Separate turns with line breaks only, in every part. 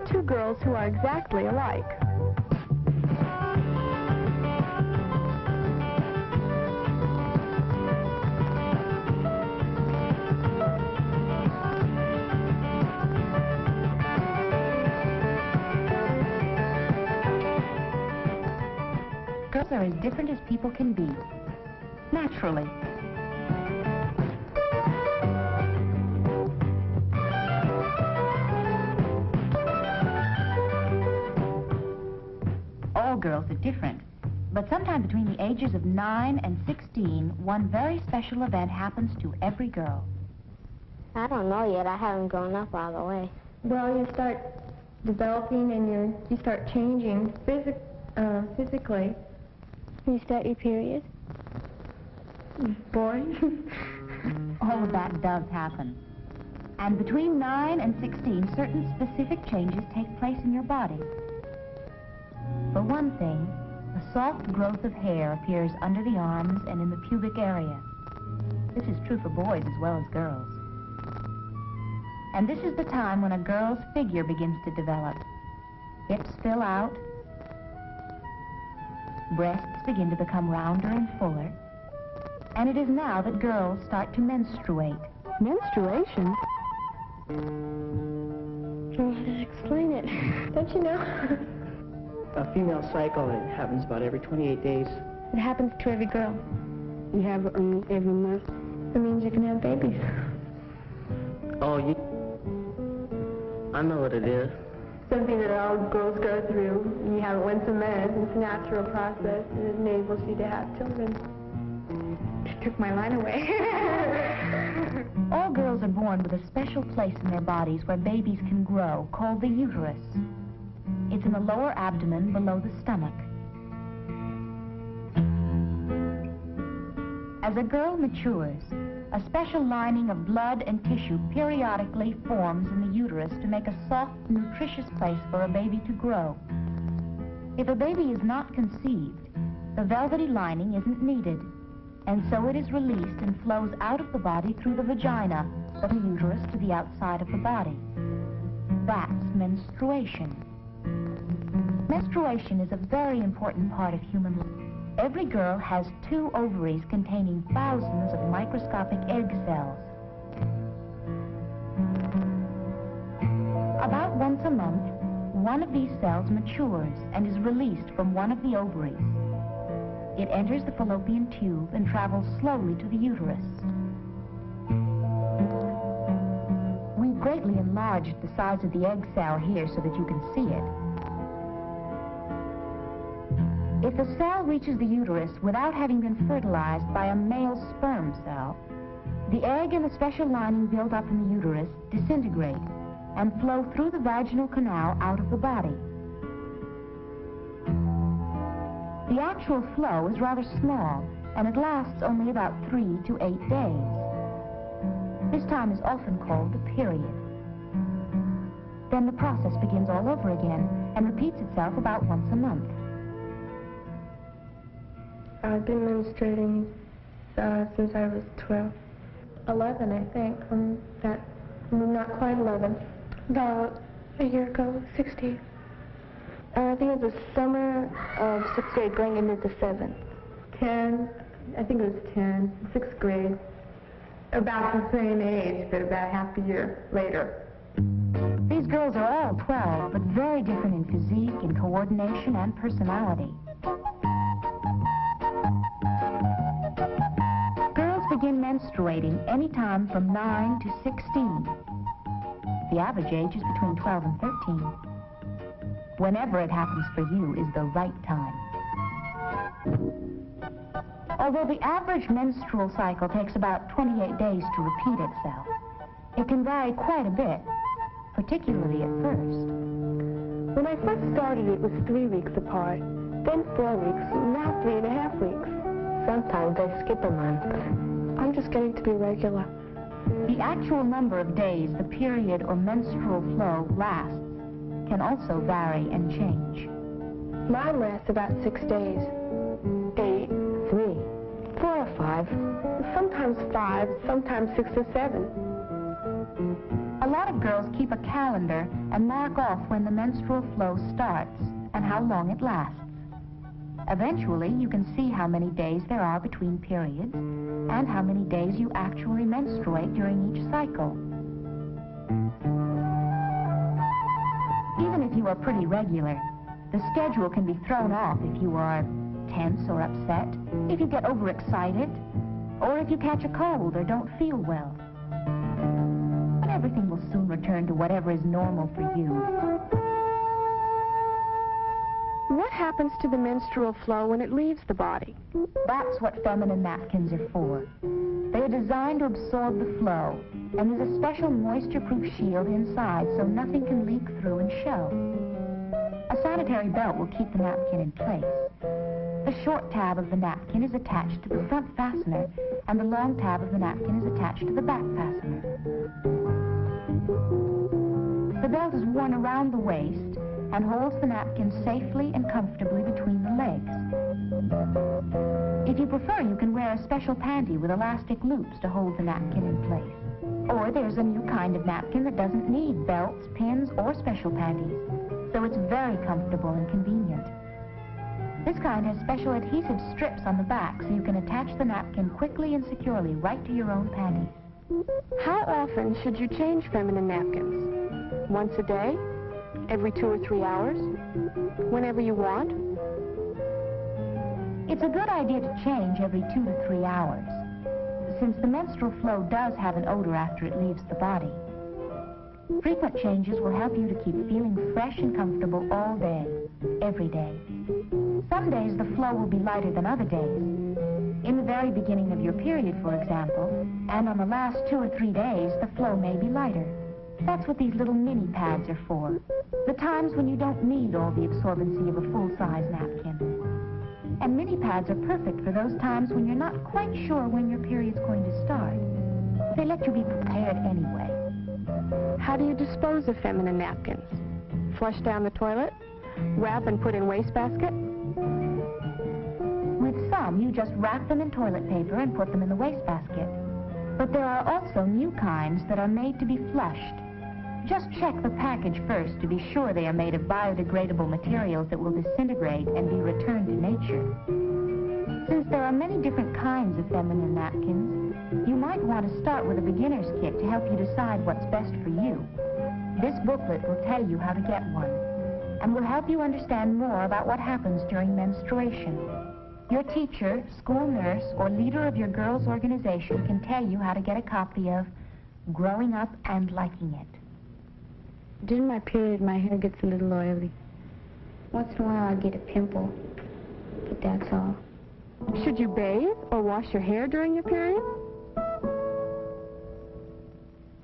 two girls who are exactly alike.
Girls are as different as people can be, naturally. All girls are different, but sometime between the ages of 9 and 16, one very special event happens to every girl.
I don't know yet. I haven't grown up all the way.
Well, you start developing and you start changing physically.
You start your period?
Boring.
All of that does happen. And between 9 and 16, certain specific changes take place in your body. For one thing, a soft growth of hair appears under the arms and in the pubic area. This is true for boys as well as girls. And this is the time when a girl's figure begins to develop. Hips fill out, breasts begin to become rounder and fuller, and it is now that girls start to menstruate.
Menstruation? Don't know how to explain it. Don't you know?
A female cycle, it happens about every 28 days.
It happens to every girl.
You have it every month.
It means you can have babies.
Oh, I know what it is.
Something that all girls go through. You have it once a month. It's a natural process, and it enables you to have children. It took my line away.
All girls are born with a special place in their bodies where babies can grow, called the uterus. It's in the lower abdomen below the stomach. As a girl matures, a special lining of blood and tissue periodically forms in the uterus to make a soft, nutritious place for a baby to grow. If a baby is not conceived, the velvety lining isn't needed, and so it is released and flows out of the body through the vagina, from the uterus to the outside of the body. That's menstruation. Menstruation is a very important part of human life. Every girl has 2 ovaries containing thousands of microscopic egg cells. About once a month, one of these cells matures and is released from one of the ovaries. It enters the fallopian tube and travels slowly to the uterus. We've greatly enlarged the size of the egg cell here so that you can see it. If the cell reaches the uterus without having been fertilized by a male sperm cell, the egg and the special lining built up in the uterus disintegrate and flow through the vaginal canal out of the body. The actual flow is rather small, and it lasts only about 3 to 8 days. This time is often called the period. Then the process begins all over again and repeats itself about once a month.
I've been menstruating since I was 12. 11, I think. Not quite 11. About a year ago, 16. I think it was the summer of 6th grade going into the 7th. 10, I think it was 10, 6th grade. About the same age, but about half a year later.
These girls are all 12, but very different in physique, in coordination, and personality. Girls begin menstruating anytime from 9 to 16. The average age is between 12 and 13. Whenever it happens for you is the right time. Although the average menstrual cycle takes about 28 days to repeat itself, it can vary quite a bit, particularly at first.
When I first started, it was 3 weeks apart, then 4 weeks, now 3.5 weeks.
Sometimes I skip a month.
I'm just getting to be regular.
The actual number of days the period or menstrual flow lasts can also vary and change.
Mine lasts about 6 days. 8,
3, 4 or 5.
sometimes 5, sometimes 6 or 7.
A lot of girls keep a calendar and mark off when the menstrual flow starts and how long it lasts. Eventually, you can see how many days there are between periods and how many days you actually menstruate during each cycle. Even if you are pretty regular, the schedule can be thrown off if you are tense or upset, if you get overexcited, or if you catch a cold or don't feel well. But everything will soon return to whatever is normal for you.
What happens to the menstrual flow when it leaves the body?
That's what feminine napkins are for. They are designed to absorb the flow, and there's a special moisture-proof shield inside so nothing can leak through and show. A sanitary belt will keep the napkin in place. The short tab of the napkin is attached to the front fastener, and the long tab of the napkin is attached to the back fastener. The belt is worn around the waist and holds the napkin safely and comfortably between the legs. If you prefer, you can wear a special panty with elastic loops to hold the napkin in place. Or there's a new kind of napkin that doesn't need belts, pins, or special panties, so it's very comfortable and convenient. This kind has special adhesive strips on the back so you can attach the napkin quickly and securely right to your own panties.
How often should you change feminine napkins? Once a day? Every 2 or 3 hours? Whenever you want?
It's a good idea to change every 2 to 3 hours, since the menstrual flow does have an odor after it leaves the body. Frequent changes will help you to keep feeling fresh and comfortable all day, every day. Some days the flow will be lighter than other days. In the very beginning of your period, for example, and on the last 2 or 3 days, the flow may be lighter. That's what these little mini pads are for. The times when you don't need all the absorbency of a full-size napkin. And mini pads are perfect for those times when you're not quite sure when your period's going to start. They let you be prepared anyway.
How do you dispose of feminine napkins? Flush down the toilet? Wrap and put in wastebasket?
With some, you just wrap them in toilet paper and put them in the wastebasket. But there are also new kinds that are made to be flushed. Just check the package first to be sure they are made of biodegradable materials that will disintegrate and be returned to nature. Since there are many different kinds of feminine napkins, you might want to start with a beginner's kit to help you decide what's best for you. This booklet will tell you how to get one, and will help you understand more about what happens during menstruation. Your teacher, school nurse, or leader of your girls' organization can tell you how to get a copy of Growing Up and Liking It.
During my period, my hair gets a little oily. Once in a while, I get a pimple, but that's all.
Should you bathe or wash your hair during your period?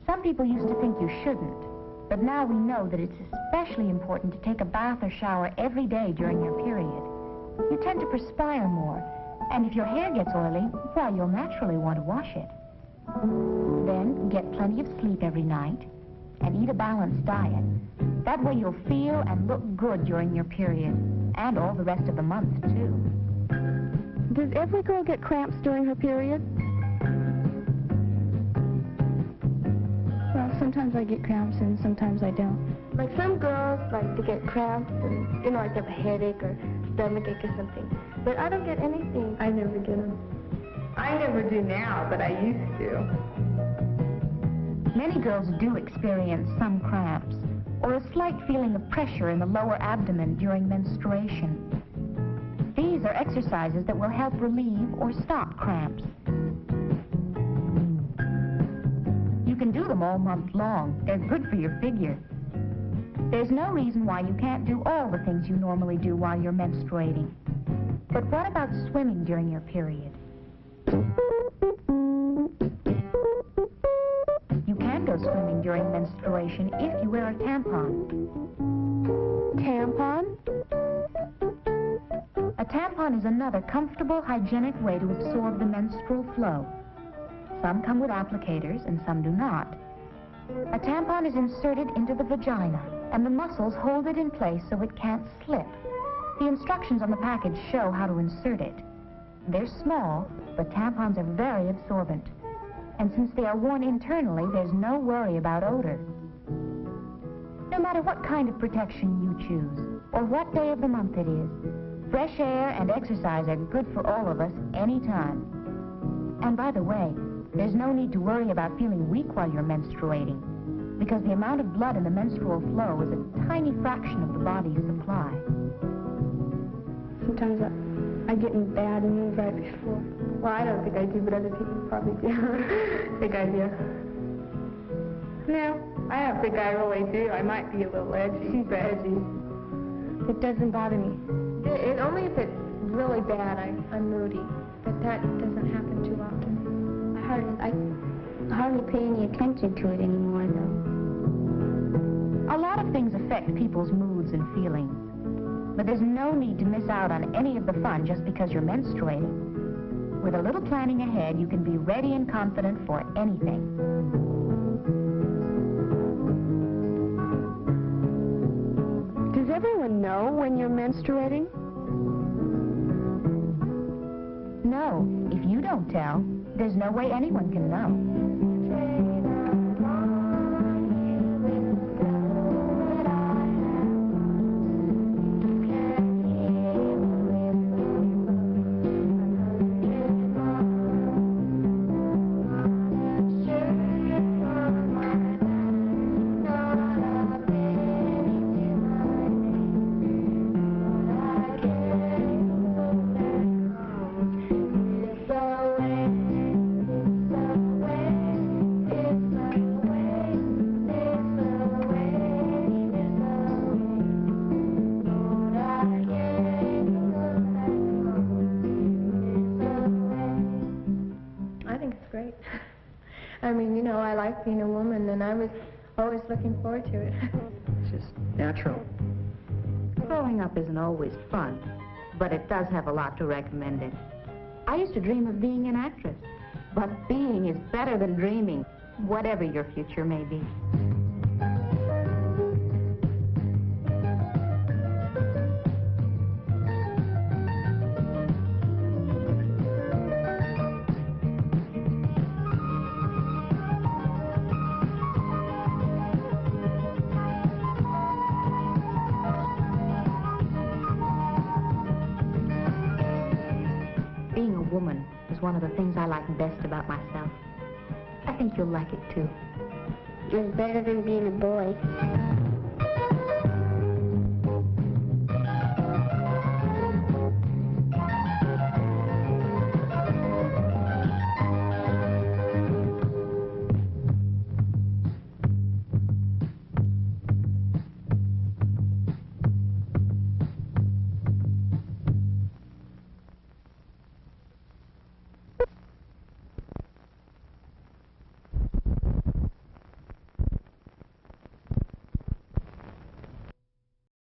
Some people used to think you shouldn't, but now we know that it's especially important to take a bath or shower every day during your period. You tend to perspire more, and if your hair gets oily, well, you'll naturally want to wash it. Then get plenty of sleep every night and eat a balanced diet. That way you'll feel and look good during your period, and all the rest of the month, too.
Does every girl get cramps during her period?
Well, sometimes I get cramps and sometimes I don't.
Like some girls like to get cramps and, you know, like they have a headache or stomachache or something. But I don't get anything.
I never get them.
I never do now, but I used to.
Many girls do experience some cramps, or a slight feeling of pressure in the lower abdomen during menstruation. These are exercises that will help relieve or stop cramps. You can do them all month long. They're good for your figure. There's no reason why you can't do all the things you normally do while you're menstruating. But what about swimming during your period? You can go swimming during menstruation if you wear a tampon.
Tampon?
A tampon is another comfortable, hygienic way to absorb the menstrual flow. Some come with applicators and some do not. A tampon is inserted into the vagina, and the muscles hold it in place so it can't slip. The instructions on the package show how to insert it. They're small, but tampons are very absorbent. And since they are worn internally, there's no worry about odor. No matter what kind of protection you choose, or what day of the month it is, fresh air and exercise are good for all of us anytime. And by the way, there's no need to worry about feeling weak while you're menstruating, because the amount of blood in the menstrual flow is a tiny fraction of the body's supply.
Sometimes I get in bad moods right before. Well, I don't think I do, but other people probably do. I think I do. No, I don't think I really do. I might be a little edgy. Super edgy. It doesn't bother me. It only if it's really bad, I'm moody. But that doesn't happen too often.
I hardly pay any attention to it anymore, though.
A lot of things affect people's moods and feelings. But there's no need to miss out on any of the fun just because you're menstruating. With a little planning ahead, you can be ready and confident for anything.
Does everyone know when you're menstruating?
No, if you don't tell, there's no way anyone can know.
I mean, you know, I like being a woman, and I was always looking forward to it.
It's just natural.
Growing up isn't always fun, but it does have a lot to recommend it. I used to dream of being an actress, but being is better than dreaming, whatever your future may be. Being a woman is one of the things I like best about myself. I think you'll like it too.
It's better than being a boy.